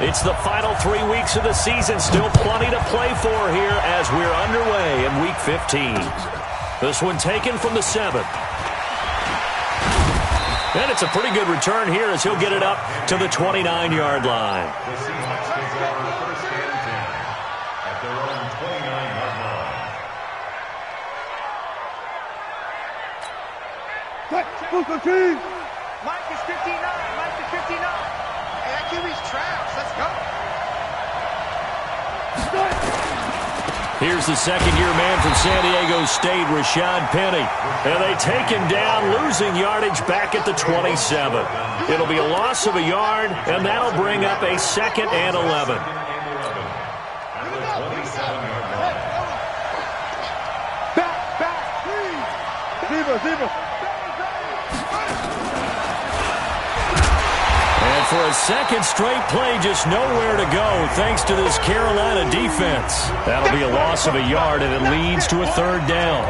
It's the final 3 weeks of the season. Still plenty to play for here as we're underway in Week 15. This one taken from the 7. And it's a pretty good return here as he'll get it up to the 29-yard line. Mike is 59. Mike is 59. Hey, that QB's trash. Let's go. Here's the second-year man from San Diego State, Rashad Penny. And they take him down, losing yardage back at the 27. It'll be a loss of a yard, and that'll bring up a 2nd and 11. Zebra. And for a second straight play, just nowhere to go thanks to this Carolina defense. That'll be a loss of a yard, and it leads to a 3rd down.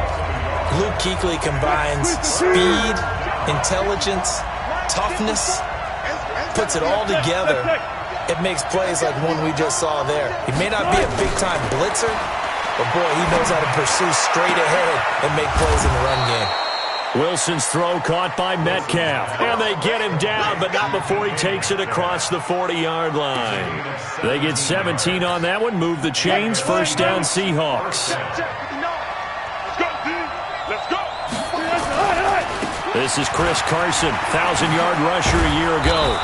Luke Kuechly combines speed, intelligence, toughness, puts it all together. It makes plays like one we just saw there. He may not be a big-time blitzer, but boy, he knows how to pursue straight ahead and make plays in the run game. Wilson's throw caught by Metcalf. And they get him down, but not before he takes it across the 40-yard line. They get 17 on that one, move the chains, 1st down Seahawks. This is Chris Carson, 1,000-yard rusher a year ago.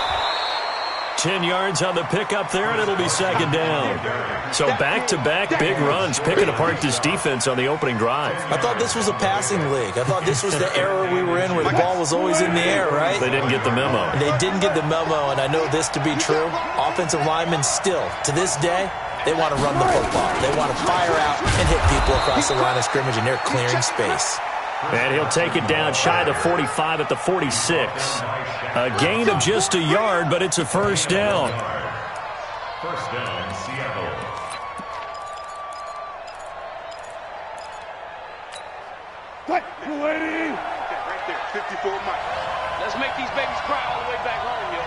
10 yards on the pickup there, and it'll be 2nd down. So back-to-back big runs, picking apart this defense on the opening drive. I thought this was a passing league. I thought this was the era we were in where the ball was always in the air, right? They didn't get the memo. They didn't get the memo, and I know this to be true. Offensive linemen still, to this day, they want to run the football. They want to fire out and hit people across the line of scrimmage, and they're clearing space. And he'll take it down shy of the 45 at the 46. A gain of just a yard, but it's a 1st down. 1st down, Seattle. Right there, 54 Mike. Let's make these babies cry all the way back home, yo.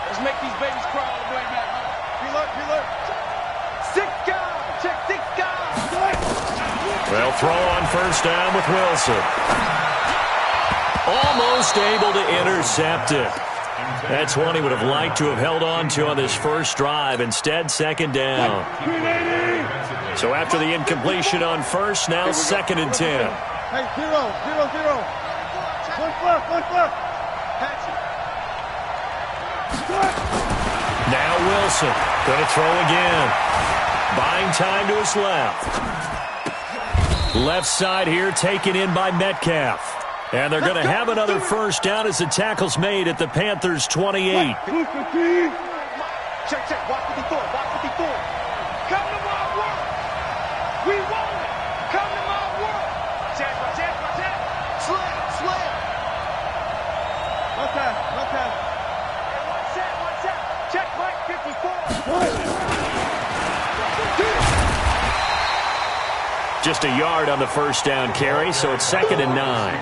Let's make these babies cry all the way back home. Preload. 6 guys. Check 6 guys. Well, throw on 1st down with Wilson. Almost able to intercept it. That's one he would have liked to have held on to on this first drive. Instead, 2nd down. So after the incompletion on 1st, now 2nd and 10. Hey, 0. 1 fluff. Patch it. Now Wilson. Going to throw again. Buying time to his left. Left side here taken in by Metcalf. And they're going to have another 1st down as the tackle's made at the Panthers' 28. Check. Watch 54. Come to my world. We want it. Come to my world. Watch out. Slam. One time. Watch out. Check Mike 54. Just a yard on the 1st down carry, so it's 2nd and 9.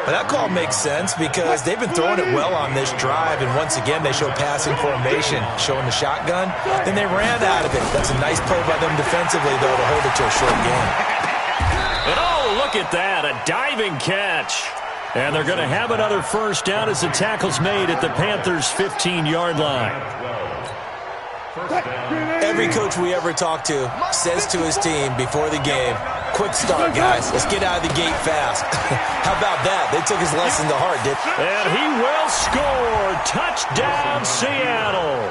But that call makes sense because they've been throwing it well on this drive, and once again they show passing formation, showing the shotgun. Then they ran out of it. That's a nice play by them defensively, though, to hold it to a short game. And oh, look at that, a diving catch. And they're going to have another 1st down as the tackle's made at the Panthers' 15-yard line. Every coach we ever talk to says to his team before the game, quick start, guys. Let's get out of the gate fast. How about that? They took his lesson to heart, didn't they? And he will score. Touchdown, Seattle.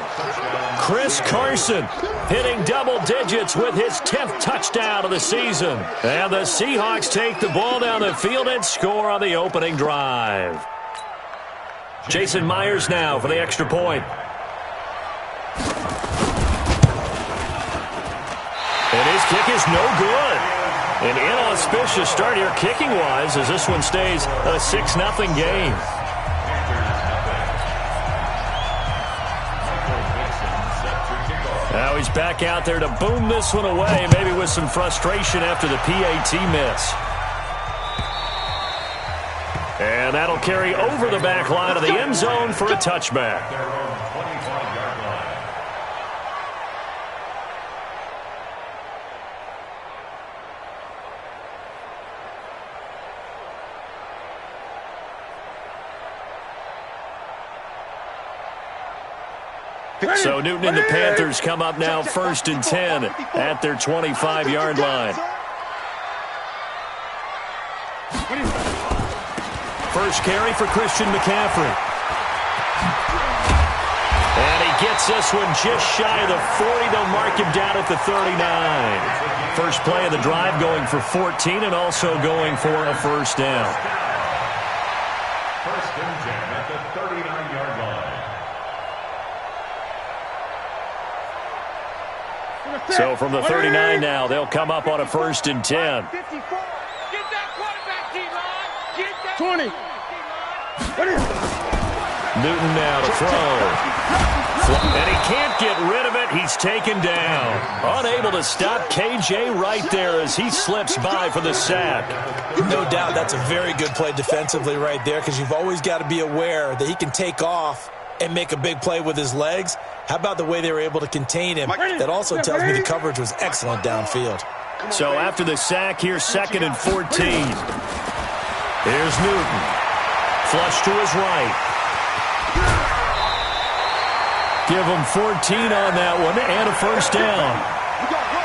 Chris Carson hitting double digits with his 10th touchdown of the season. And the Seahawks take the ball down the field and score on the opening drive. Jason Myers now for the extra point. And his kick is no good. An inauspicious start here kicking-wise as this one stays a 6-0 game. Now he's back out there to boom this one away, maybe with some frustration after the PAT miss. And that'll carry over the back line of the end zone for a touchback. So Newton and the Panthers come up now 1st and 10 at their 25-yard line. First carry for Christian McCaffrey. And he gets this one just shy of the 40. They'll mark him down at the 39. First play of the drive going for 14 and also going for a first down. First and 10 at the 39-yard line. So from the 39 now, they'll come up on a 1st and 10. 20. Newton now to throw. And he can't get rid of it. He's taken down. Unable to stop KJ right there as he slips by for the sack. No doubt that's a very good play defensively right there, because you've always got to be aware that he can take off and make a big play with his legs. How about the way they were able to contain him? That also tells me the coverage was excellent downfield. So after the sack, here's 2nd and 14. Here's Newton. Flush to his right. Give him 14 on that one and a first down.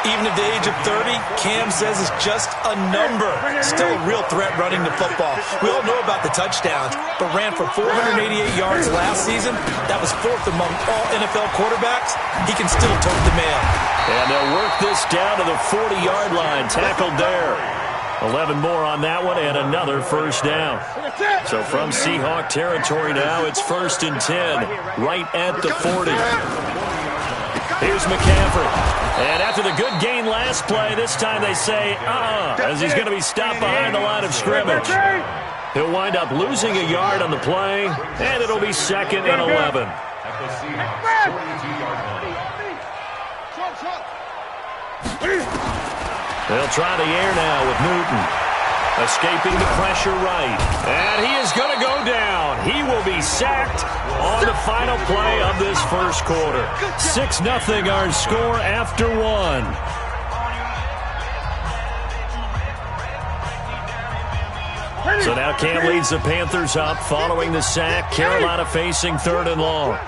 Even at the age of 30, Cam says it's just a number. Still a real threat running the football. We all know about the touchdowns, but ran for 488 yards last season. That was 4th among all NFL quarterbacks. He can still tote the mail. And they'll work this down to the 40-yard line. Tackled there. 11 more on that one and another first down. So from Seahawk territory now, it's 1st and 10, right at the 40. Here's McCaffrey. And after the good gain last play, this time they say, as he's going to be stopped behind the line of scrimmage. He'll wind up losing a yard on the play, and it'll be 2nd and 11. At the Seahawks 42-yard line. They'll try the air now with Newton. Escaping the pressure right. And he is going to go down. He will be sacked on the final play of this first quarter. 6-0 our score after 1. So now Cam leads the Panthers up following the sack. Carolina facing 3rd and long.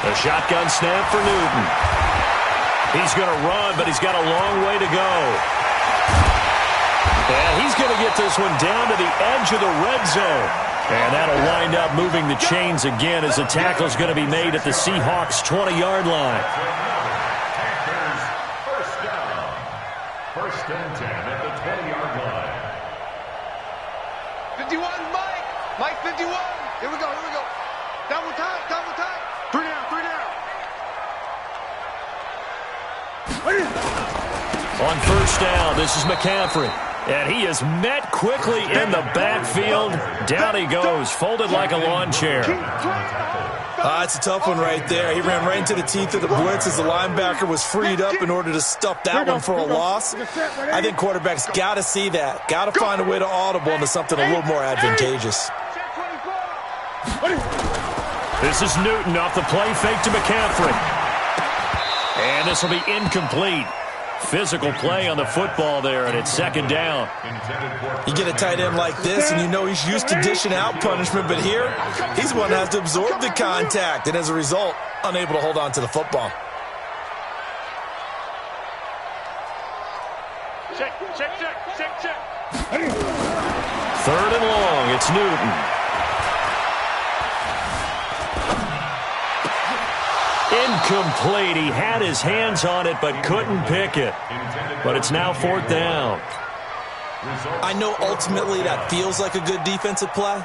The shotgun snap for Newton. He's going to run, but he's got a long way to go. And he's going to get this one down to the edge of the red zone. And that'll wind up moving the chains again as the tackle's going to be made at the Seahawks' 20-yard line. First down. 1st and 10 at the 20-yard line. 51, Mike. Mike 51. Here we go. Double time. 3 down. On first down, this is McCaffrey. And he is met quickly in the backfield. Down he goes, folded like a lawn chair. It's a tough one right there. He ran right into the teeth of the blitz as the linebacker was freed up in order to stuff that one for a loss. I think quarterbacks got to see that. Got to find a way to audible into something a little more advantageous. This is Newton off the play fake to McCaffrey. And this will be incomplete. Physical play on the football there, and it's 2nd down. You get a tight end like this, and you know he's used to dishing out punishment, but here, he's the one that has to absorb the contact, and as a result, unable to hold on to the football. Check. 3rd and long, it's Newton. Incomplete. He had his hands on it but couldn't pick it. But it's now 4th down. I know ultimately that feels like a good defensive play,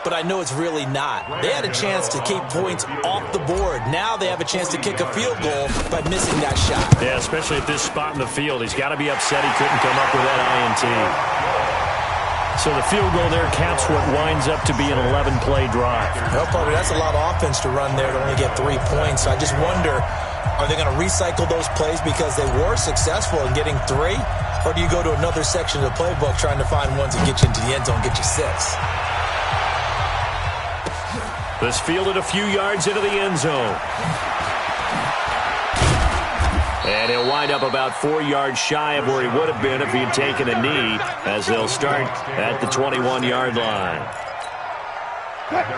but I know it's really not. They had a chance to keep points off the board. Now they have a chance to kick a field goal by missing that shot. Yeah, especially at this spot in the field. He's got to be upset he couldn't come up with that INT. So the field goal there caps what winds up to be an 11-play drive. Well, partner, that's a lot of offense to run there to only get 3 points. So I just wonder, are they going to recycle those plays because they were successful in getting 3? Or do you go to another section of the playbook trying to find ones that get you into the end zone, get you 6? This fielded a few yards into the end zone. And he'll wind up about 4 yards shy of where he would have been if he had taken a knee, as they'll start at the 21-yard line.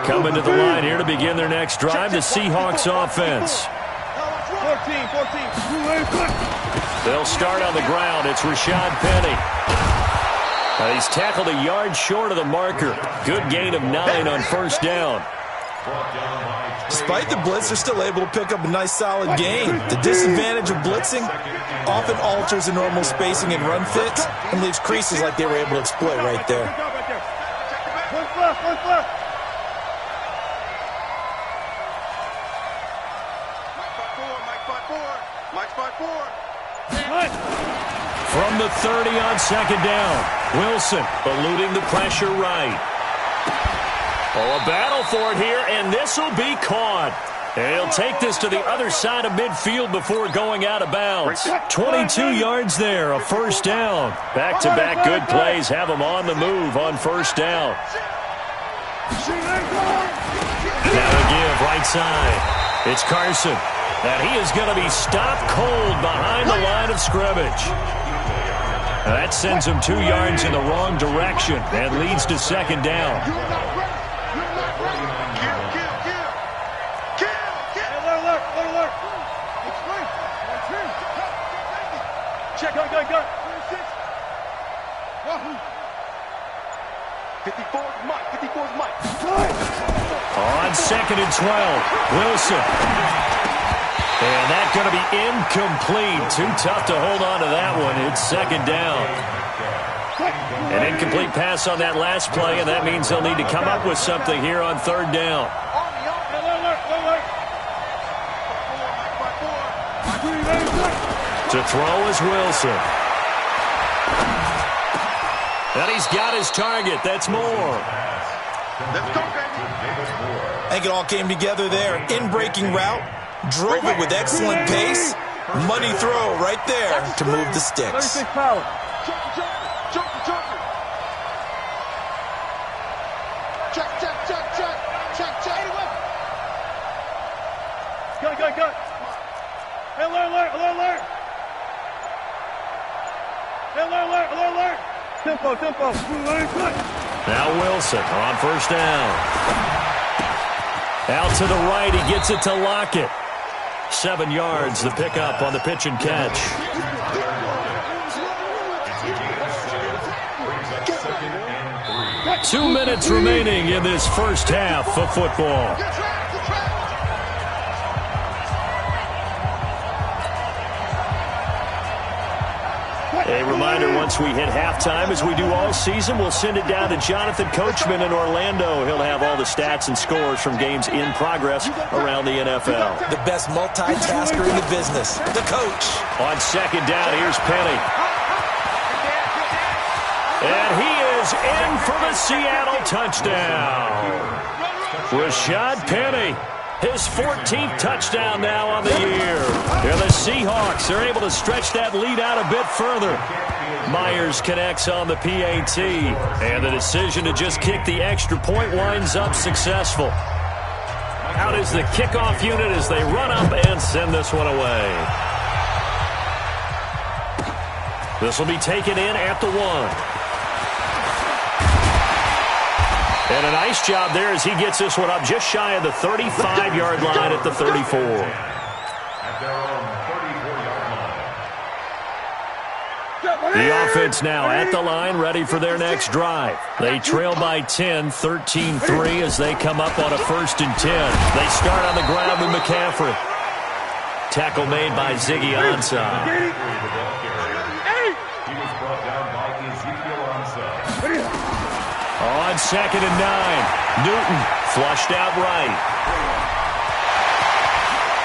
Coming to the line here to begin their next drive, the Seahawks offense. 14. They'll start on the ground. It's Rashad Penny. He's tackled a yard short of the marker. Good gain of 9 on first down. Despite the blitz, they're still able to pick up a nice solid gain. The disadvantage of blitzing often alters the normal spacing and run fits and leaves creases like they were able to exploit right there. One left. Mike 5-4. From the 30 on second down, Wilson eluding the pressure right. Oh, a battle for it here, and this will be caught. And he'll take this to the other side of midfield before going out of bounds. 22 yards there, a first down. Back-to-back good plays have him on the move on first down. Now a give right side. It's Carson. And he is going to be stopped cold behind the line of scrimmage. That sends him 2 yards in the wrong direction and leads to second down. Check, go. 54's Mike. On second and 12, Wilson. And that's going to be incomplete. Too tough to hold on to that one. It's second down. An incomplete pass on that last play, and that means they'll need to come up with something here on third down. To throw is Wilson. And he's got his target. That's Moore. Let's go, baby. I think it all came together there. In-breaking route. Drove it with excellent pace. Money throw right there to move the sticks. 36 power. Jump. Check. Go. Hey, alert. Alert. Tempo. Now Wilson on first down. Out to the right, he gets it to Lockett. 7 yards, the pickup on the pitch and catch. Two minutes remaining in this first half of football. A reminder, once we hit halftime, as we do all season, we'll send it down to Jonathan Coachman in Orlando. He'll have all the stats and scores from games in progress around the NFL. The best multitasker in the business, the coach. On second down, here's Penny. And he is in for the Seattle touchdown. Rashad Penny. His 14th touchdown now on the year. And the Seahawks are able to stretch that lead out a bit further. Myers connects on the PAT. And the decision to just kick the extra point winds up successful. Out is the kickoff unit as they run up and send this one away. This will be taken in at the 1. And a nice job there as he gets this one up just shy of the 35-yard line at the 34. The offense now at the line, ready for their next drive. They trail by 10, 13-3 as they come up on a 1st and 10. They start on the ground with McCaffrey. Tackle made by Ziggy Ansah. On second and 9, Newton flushed out right.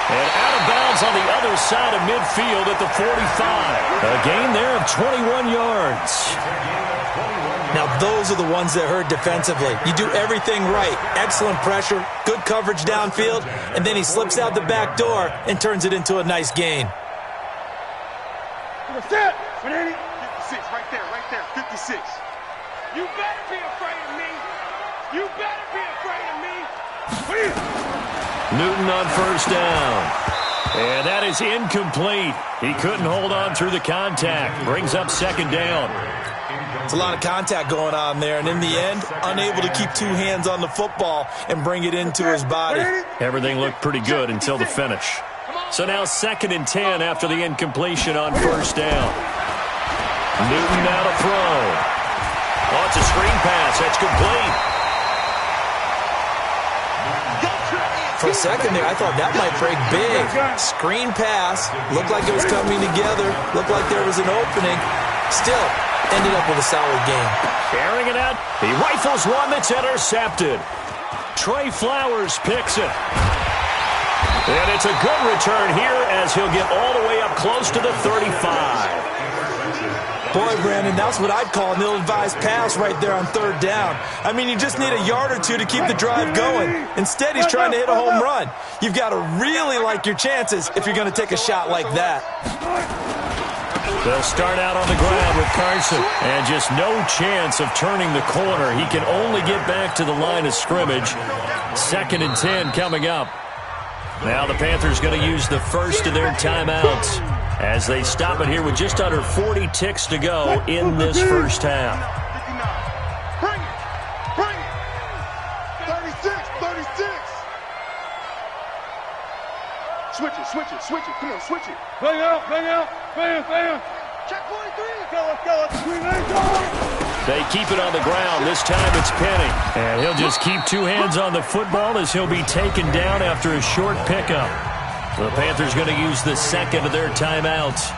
And out of bounds on the other side of midfield at the 45. A gain there of 21 yards. Now those are the ones that hurt defensively. You do everything right. Excellent pressure, good coverage downfield, and then he slips out the back door and turns it into a nice gain. 56, right there, 56. You better be afraid of me. Newton on first down. And that is incomplete. He couldn't hold on through the contact. Brings up second down. It's a lot of contact going on there, and in the end, unable to keep two hands on the football and bring it into his body. Everything looked pretty good until the finish. So now 2nd and 10 after the incompletion on 1st down. Newton now to throw. Oh, it's a screen pass. That's complete. For a second there, I thought that might break big. Screen pass. Looked like it was coming together. Looked like there was an opening. Still, ended up with a solid game. Airing it out. He rifles one that's intercepted. Trey Flowers picks it. And it's a good return here as he'll get all the way up close to the 35. Boy, Brandon, that's what I'd call an ill-advised pass right there on 3rd down. I mean, you just need a yard or two to keep the drive going. Instead, he's trying to hit a home run. You've got to really like your chances if you're going to take a shot like that. They'll start out on the ground with Carson. And just no chance of turning the corner. He can only get back to the line of scrimmage. 2nd and 10 coming up. Now the Panthers going to use the first of their timeouts as they stop it here with just under 40 ticks to go in this first half. Bring it. Bring it. 36, 36. Switch it. Come on, switch it. Bang out. Bam. Check 43. Let's go. They keep it on the ground. This time it's Penny. And he'll just keep two hands on the football as he'll be taken down after a short pickup. The Panthers going to use the 2nd of their timeouts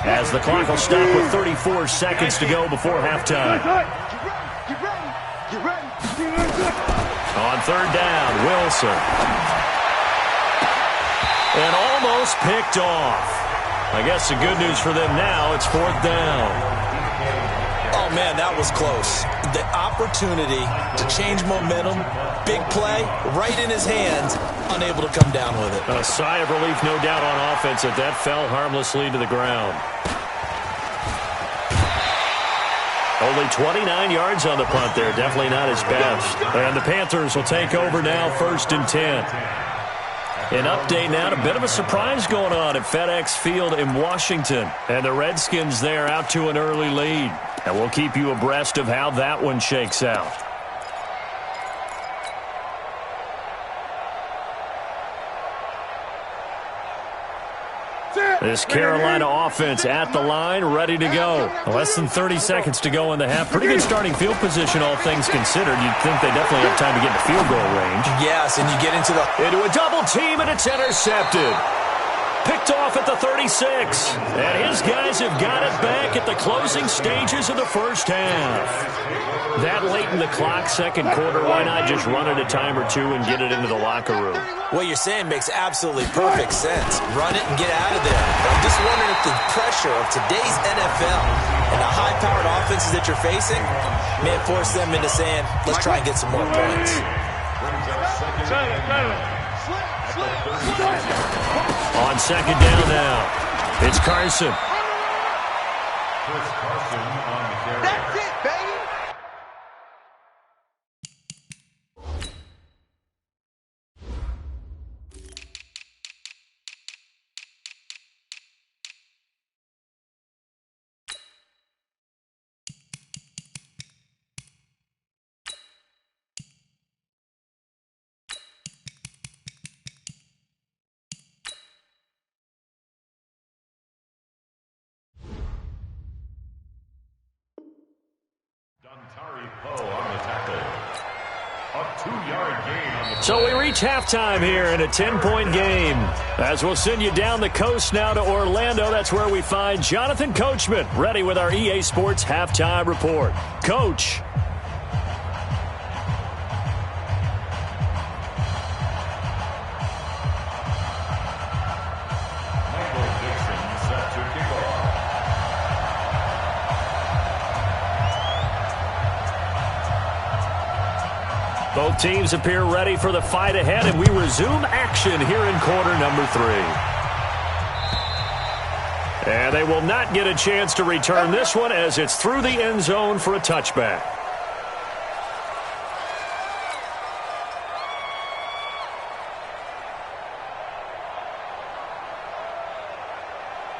as the clock will stop with 34 seconds to go before halftime. Get ready. On 3rd down, Wilson. And almost picked off. I guess the good news for them now, it's 4th down. Oh, man, that was close. The opportunity to change momentum, big play, right in his hands, unable to come down with it. A sigh of relief, no doubt, on offense that fell harmlessly to the ground. Only 29 yards on the punt there. Definitely not his best. And the Panthers will take over now, 1st and 10. An update now, a bit of a surprise going on at FedEx Field in Washington. And the Redskins there out to an early lead. And we'll keep you abreast of how that one shakes out. This Carolina offense at the line, ready to go. Less than 30 seconds to go in the half. Pretty good starting field position, all things considered. You'd think they definitely have time to get in the field goal range. Yes, and you get into a double team, and it's intercepted. Picked off at the 36. And his guys have got it back at the closing stages of the first half. That late in the clock, 2nd quarter, why not just run it a time or two and get it into the locker room? What you're saying makes absolutely perfect sense. Run it and get out of there. But I'm just wondering if the pressure of today's NFL and the high-powered offenses that you're facing may force them into saying, let's try and get some more points. On 2nd down now, it's Carson. Chris Carson on the carry. That's it, baby. So we reach halftime here in a 10-point game. As we'll send you down the coast now to Orlando, that's where we find Jonathan Coachman, ready with our EA Sports Halftime Report. Coach. Both teams appear ready for the fight ahead, and we resume action here in quarter number 3. And they will not get a chance to return this one as it's through the end zone for a touchback.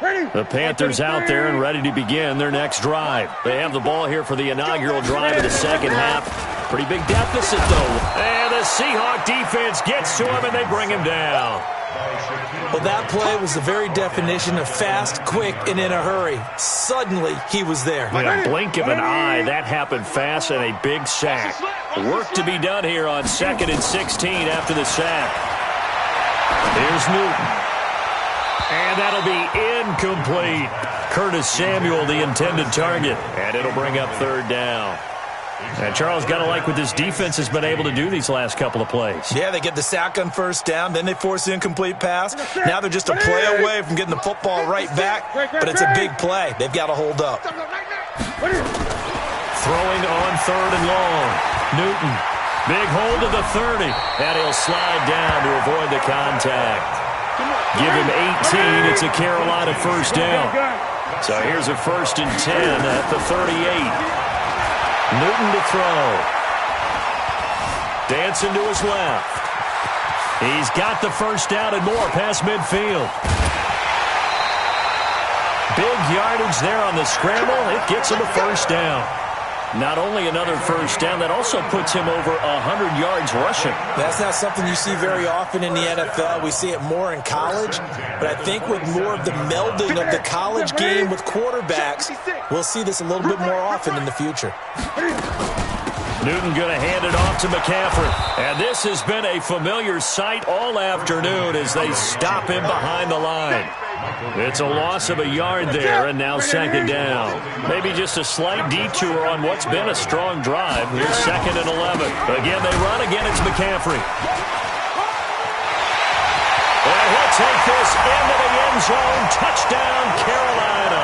The Panthers out there and ready to begin their next drive. They have the ball here for the inaugural drive of the second half. Pretty big deficit, though. And the Seahawk defense gets to him, and they bring him down. Well, that play was the very definition of fast, quick, and in a hurry. Suddenly, he was there. In a blink of an eye, that happened fast and a big sack. Work to be done here on 2nd and 16 after the sack. Here's Newton. And that'll be incomplete. Curtis Samuel, the intended target. And it'll bring up 3rd down. And Charles, got to like what this defense has been able to do these last couple of plays. Yeah, they get the sack on 1st down, then they force the incomplete pass. Now they're just a play away from getting the football right back, but it's a big play. They've got to hold up. Throwing on 3rd and long. Newton, big hold to the 30, and he'll slide down to avoid the contact. Give him 18. It's a Carolina 1st down. So here's a 1st and 10 at the 38. Newton to throw. Dancing to his left. He's got the 1st down and more past midfield. Big yardage there on the scramble. It gets him a 1st down. Not only another 1st down, that also puts him over 100 yards rushing. That's not something you see very often in the NFL. We see it more in college. But I think with more of the melding of the college game with quarterbacks, we'll see this a little bit more often in the future. Newton going to hand it off to McCaffrey. And this has been a familiar sight all afternoon as they stop him behind the line. It's a loss of a yard there, and now 2nd down. Maybe just a slight detour on what's been a strong drive. Here's 2nd and 11. Again, they run. Again, it's McCaffrey. And he'll take this into the end zone. Touchdown, Carolina.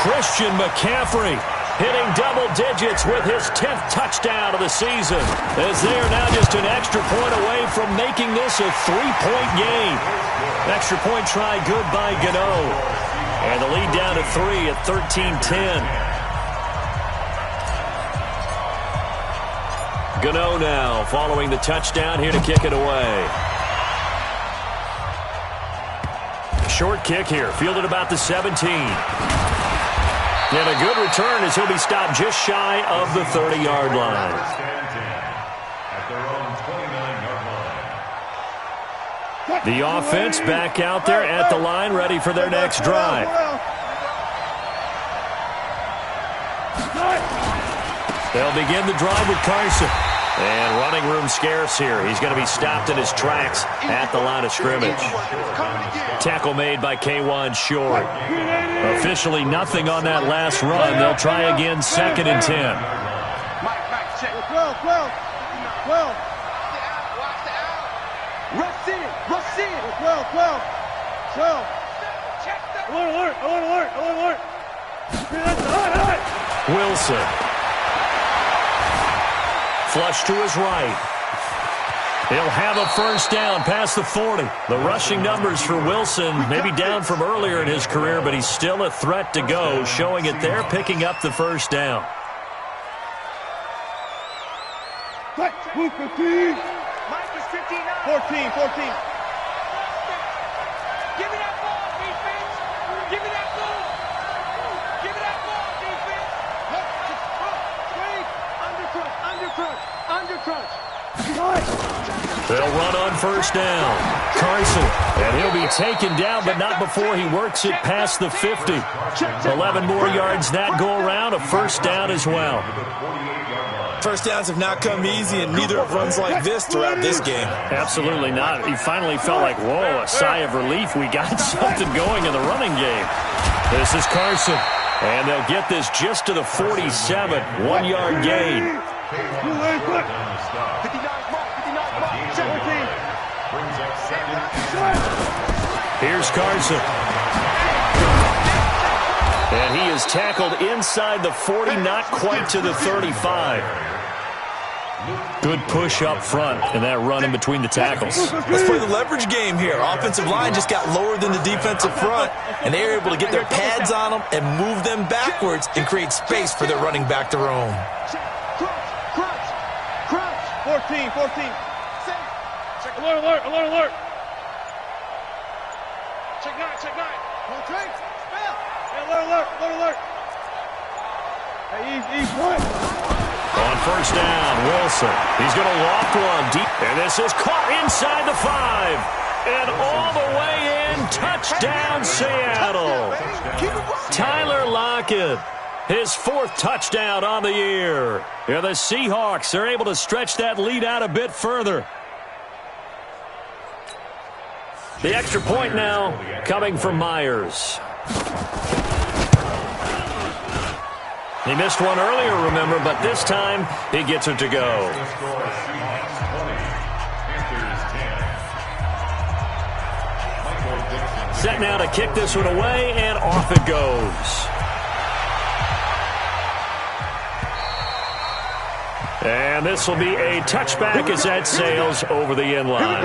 Christian McCaffrey hitting double digits with his 10th touchdown of the season, as they are now just an extra point away from making this a 3-point game. Extra point try good by Gano. And the lead down to 3 at 13-10. Gano now following the touchdown here to kick it away. Short kick here, fielded about the 17. And a good return as he'll be stopped just shy of the 30-yard line. The offense back out there at the line, ready for their next drive. They'll begin the drive with Carson. And running room scarce here. He's going to be stopped in his tracks at the line of scrimmage. Tackle made by K'Wan Short. Officially nothing on that last run. They'll try again, 2nd and 10. Wilson. Flush to his right. He'll have a 1st down past the 40. The rushing numbers for Wilson maybe down from earlier in his career, but he's still a threat to go, showing it there, picking up the 1st down. Mike is 59. 14. Give me that ball, defense. Give me that ball. Give me that ball, defense. Under crunch. They'll run on 1st down. Carson, and he'll be taken down, but not before he works it past the 50. 11 more yards that go around, a 1st down as well. 1st downs have not come easy, and neither have runs like this throughout this game. Absolutely not. He finally felt like, whoa, a sigh of relief. We got something going in the running game. This is Carson, and they'll get this just to the 47, 1-yard gain. Here's Carson. And he is tackled inside the 40, not quite to the 35. Good push up front and that run in between the tackles. Let's play the leverage game here. Offensive line just got lower than the defensive front, and they were able to get their pads on them and move them backwards and create space for their running back to roam. Crunch. 14. Alert. Check 9. Alert. Hey, ease, one. On first down, Wilson. He's going to loft one deep. And this is caught inside the 5. And all the way in. Touchdown, Seattle. Tyler Lockett. His 4th touchdown on the year. And the Seahawks are able to stretch that lead out a bit further. The extra point now coming from Myers. He missed one earlier, remember, but this time he gets it to go. Set now to kick this one away, and off it goes. And this will be a touchback as that sails over the end line.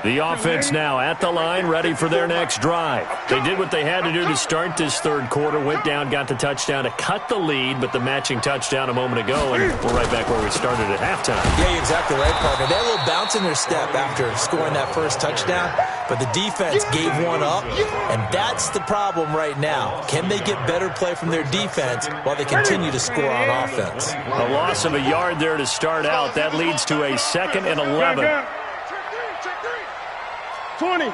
The offense now at the line, ready for their next drive. They did what they had to do to start this third quarter, went down, got the touchdown to cut the lead, but the matching touchdown a moment ago, and we're right back where we started at halftime. Yeah, you're exactly right, partner. They had a little bounce in their step after scoring that first touchdown, but the defense gave one up, and that's the problem right now. Can they get better play from their defense while they continue to score on offense? A loss of a yard there to start out. That leads to a 2nd and 11. 20.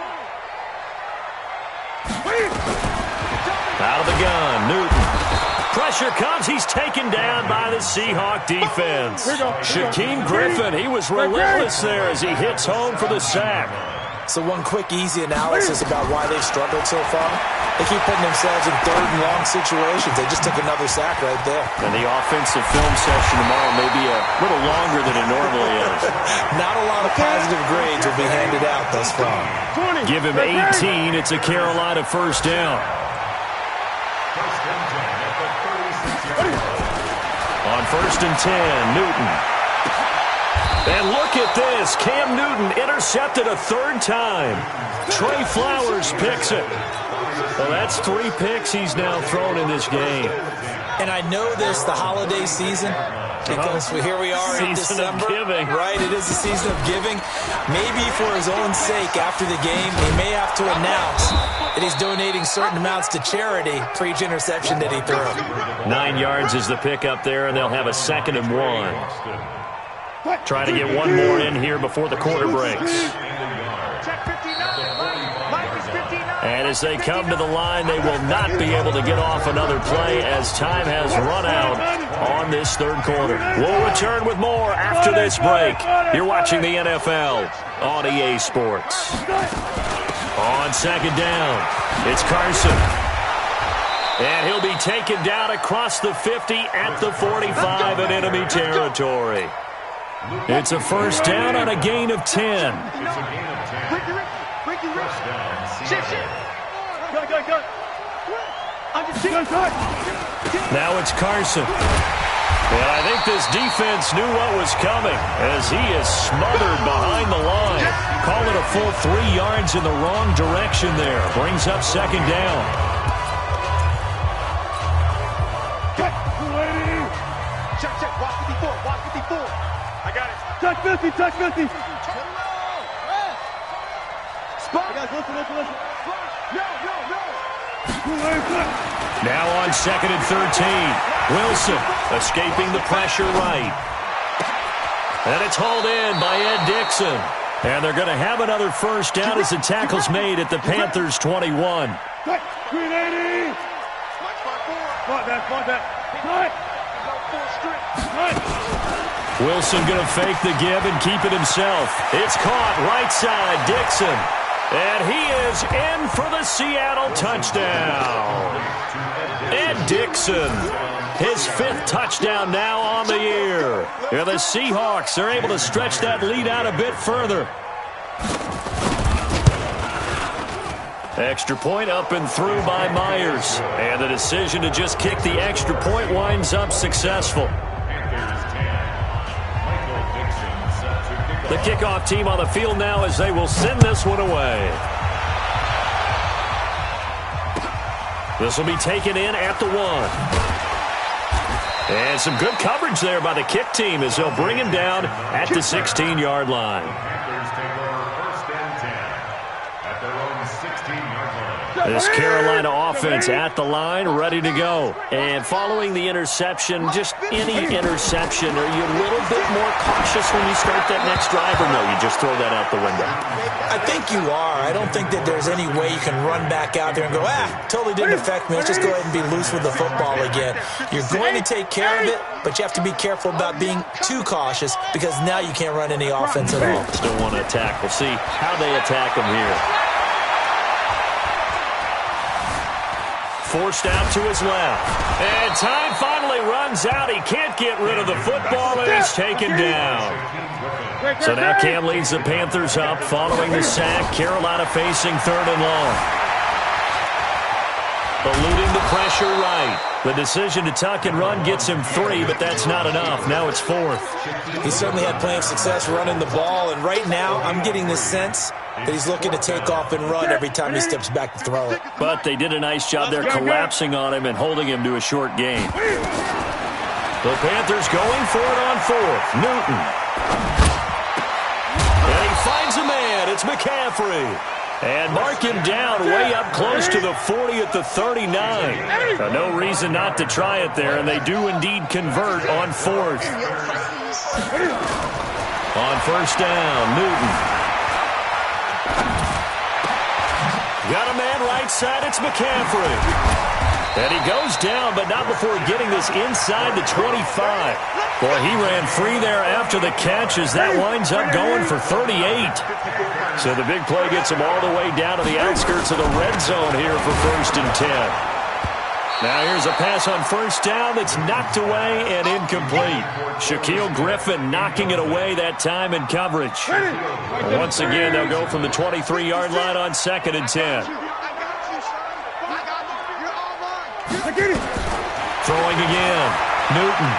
Out of the gun, Newton. Pressure comes. He's taken down by the Seahawk defense. Shaquem Griffin, he was relentless there as he hits home for the sack. So one quick, easy analysis about why they've struggled so far. They keep putting themselves in 3rd and long situations. They just took another sack right there. And the offensive film session tomorrow may be a little longer than it normally is. Not a lot of positive grades will be handed out thus far. Give him 18. It's a Carolina first down. On 1st and 10, Newton. And look at this. Cam Newton intercepted a 3rd time. Trey Flowers picks it. Well, that's 3 picks he's now thrown in this game. And I know this, the holiday season, because here we are in December. Season of giving. Right, it is the season of giving. Maybe for his own sake after the game, he may have to announce that he's donating certain amounts to charity for each interception that he threw. 9 yards is the pick up there, and they'll have a 2nd and 1. Trying to get one more in here before the quarter breaks. And as they come to the line, they will not be able to get off another play as time has run out on this 3rd quarter. We'll return with more after this break. You're watching the NFL on EA Sports. On 2nd down, it's Carson. And he'll be taken down across the 50 at the 45 in enemy territory. It's a first down on a gain of 10. Now it's Carson. And I think this defense knew what was coming as he is smothered behind the line. Call it a full 3 yards in the wrong direction there. Brings up 2nd down. Check. Watch 54. I got it. Touch 50. Spot. Guys, listen. No. Now on 2nd and 13. Wilson escaping the pressure right. And it's hauled in by Ed Dixon. And they're going to have another first down as the tackle's made at the Panthers' 21. 380. Spot that. Wilson going to fake the give and keep it himself. It's caught right side, Dixon. And he is in for the Seattle touchdown. Ed Dixon, his 5th touchdown now on the year. And the Seahawks are able to stretch that lead out a bit further. Extra point up and through by Myers. And the decision to just kick the extra point winds up successful. The kickoff team on the field now as they will send this one away. This will be taken in at the 1. And some good coverage there by the kick team as they'll bring him down at the 16-yard line. This Carolina offense at the line, ready to go. And following the interception, just any interception, are you a little bit more cautious when you start that next drive, or no, you just throw that out the window? I think you are. I don't think that there's any way you can run back out there and go, totally didn't affect me. Let's just go ahead and be loose with the football again. You're going to take care of it, but you have to be careful about being too cautious because now you can't run any offense at all. Still want to attack. We'll see how they attack them here. Forced out to his left. And time finally runs out. He can't get rid of the football, and he's taken down. So now Cam leads the Panthers up following the sack. Carolina facing 3rd and long. Eluding the pressure right. The decision to tuck and run gets him 3, but that's not enough. Now it's 4th. He certainly had plenty of success running the ball, and right now I'm getting the sense that he's looking to take off and run every time he steps back to throw it. But they did a nice job there collapsing on him and holding him to a short gain. The Panthers going for it on 4th. Newton. And he finds a man. It's McCaffrey. And mark him down way up close to the 40 at the 39. No reason not to try it there, and they do indeed convert on 4th. On 1st down, Newton. Got a man right side, it's McCaffrey. And he goes down, but not before getting this inside the 25. Boy, he ran free there after the catch as that winds up going for 38. So the big play gets him all the way down to the outskirts of the red zone here for 1st and 10. Now here's a pass on 1st down that's knocked away and incomplete. Shaquille Griffin knocking it away that time in coverage. Once again, they'll go from the 23-yard line on 2nd and 10. Throwing again. Newton.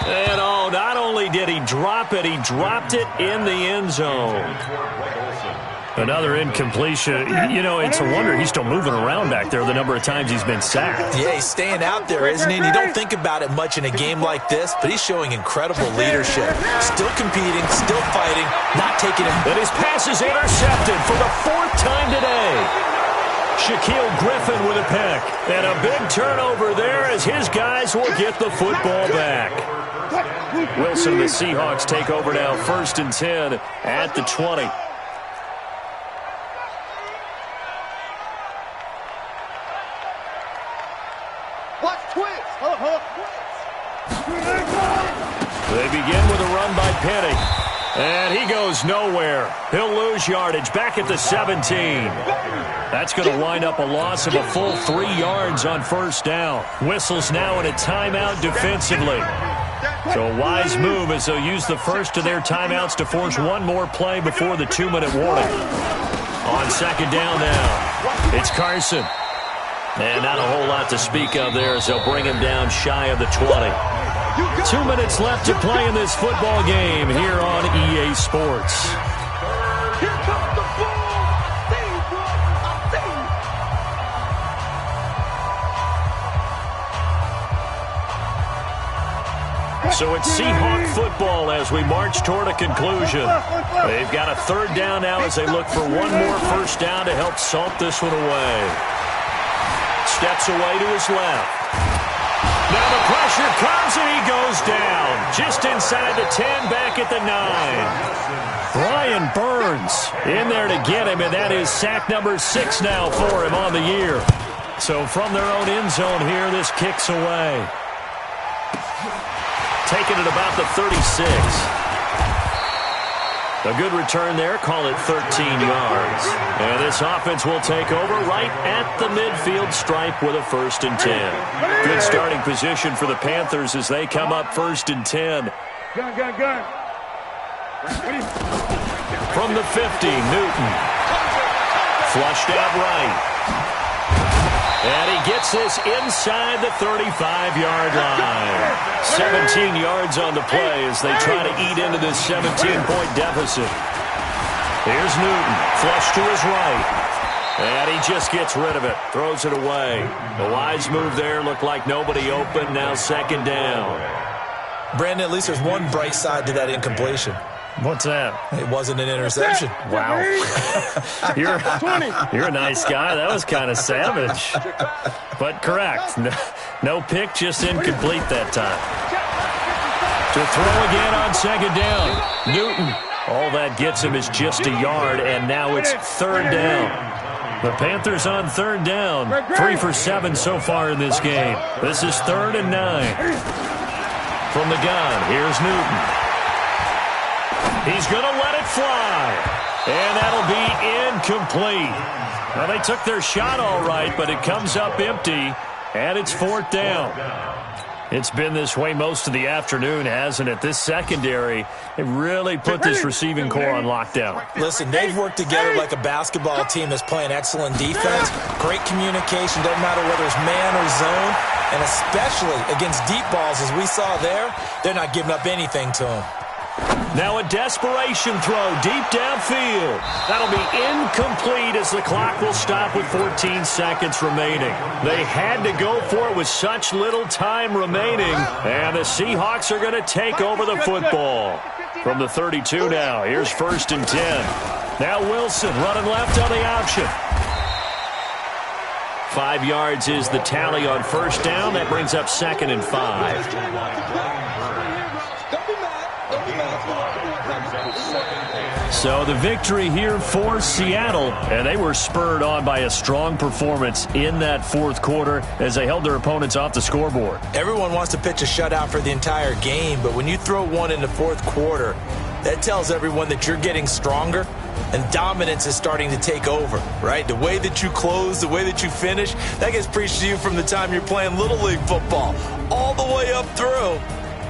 And not only did he drop it, he dropped it in the end zone. Another incompletion. You know, it's a wonder he's still moving around back there the number of times he's been sacked. Yeah, he's staying out there, isn't he? And you don't think about it much in a game like this, but he's showing incredible leadership. Still competing, still fighting, not taking it. And his pass is intercepted for the 4th time today. Shaquille Griffin with a pick. And a big turnover there as his guys will get the football back. Wilson and the Seahawks take over now, 1st and 10 at the 20. Watch twins. They begin with a run by Penny. And he goes nowhere. He'll lose yardage back at the 17. That's going to wind up a loss of a full 3 yards on 1st down. Whistles now in a timeout defensively. So a wise move as they'll use the first of their timeouts to force one more play before the 2-minute warning. On 2nd down now, it's Carson. And not a whole lot to speak of there as they'll bring him down shy of the 20. 2 minutes left to play in this football game here on EA Sports. Here comes the ball. So it's Seahawk football as we march toward a conclusion. They've got a 3rd down now as they look for one more 1st down to help salt this one away. Steps away to his left. Now the pressure comes and he goes down. Just inside the 10, back at the 9. Brian Burns in there to get him, and that is sack number 6 now for him on the year. So from their own end zone here, this kicks away. Taking it about the 36. A good return there, call it 13 yards. And this offense will take over right at the midfield stripe with a 1st and 10. Good starting position for the Panthers as they come up 1st and 10. Gun. From the 50, Newton. Flushed out right. And he gets this inside the 35-yard line. 17 yards on the play as they try to eat into this 17-point deficit. Here's Newton, flush to his right. And he just gets rid of it, throws it away. A wise move there, looked like nobody open, now 2nd down. Brandon, at least there's one bright side to that incompletion. What's that? It wasn't an interception. Wow. You're a nice guy. That was kind of savage. But correct. No pick, just incomplete that time. To throw again on second down. Newton. All that gets him is just a yard, and now it's third down. The Panthers on third down. 3 for 7 so far in this game. This is 3rd and 9. From the gun, here's Newton. He's going to let it fly. And that'll be incomplete. Well, they took their shot all right, but it comes up empty, and it's 4th down. It's been this way most of the afternoon, hasn't it? This secondary, it really put this receiving core on lockdown. Listen, they've worked together like a basketball team that's playing excellent defense. Great communication, doesn't matter whether it's man or zone. And especially against deep balls, as we saw there, they're not giving up anything to them. Now a desperation throw deep downfield. That'll be incomplete as the clock will stop with 14 seconds remaining. They had to go for it with such little time remaining. And the Seahawks are going to take over the football. From the 32 now, here's 1st and 10. Now Wilson running left on the option. 5 yards is the tally on 1st down. That brings up 2nd and 5. So the victory here for Seattle, and they were spurred on by a strong performance in that 4th quarter as they held their opponents off the scoreboard. Everyone wants to pitch a shutout for the entire game, but when you throw one in the 4th quarter, that tells everyone that you're getting stronger and dominance is starting to take over, right? The way that you close, the way that you finish, that gets preached to you from the time you're playing Little League football all the way up through.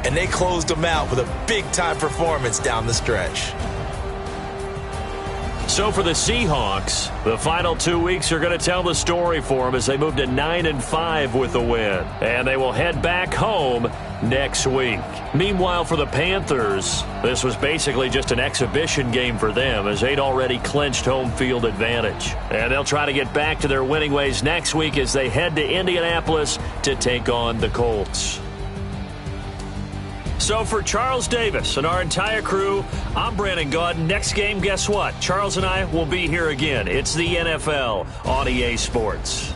And they closed them out with a big-time performance down the stretch. So for the Seahawks, the final 2 weeks are going to tell the story for them as they move to 9-5 with a win. And they will head back home next week. Meanwhile, for the Panthers, this was basically just an exhibition game for them as they'd already clinched home field advantage. And they'll try to get back to their winning ways next week as they head to Indianapolis to take on the Colts. So for Charles Davis and our entire crew, I'm Brandon Gaudin. Next game, guess what? Charles and I will be here again. It's the NFL on EA Sports.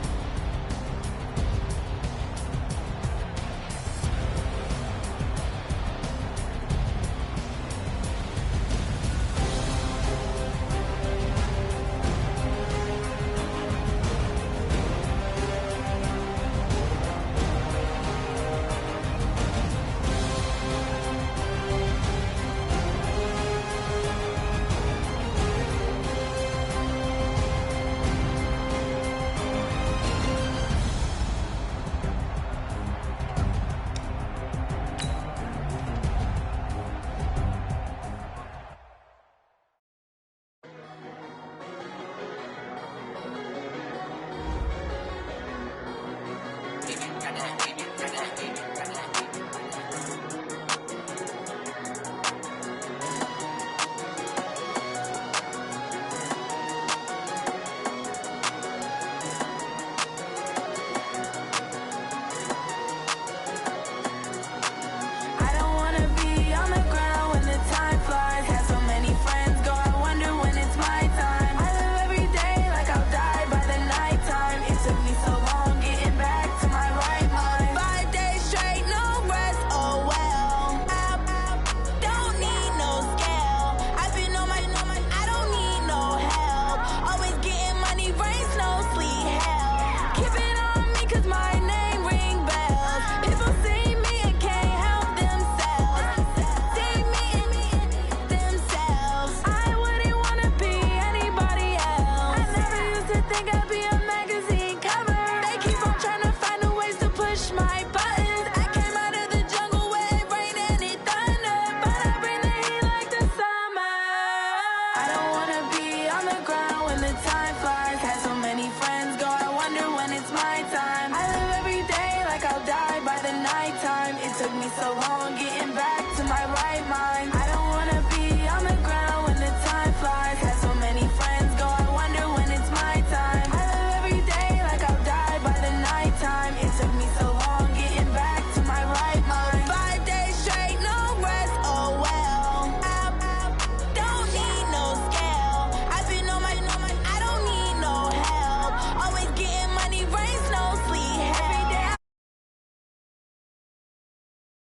My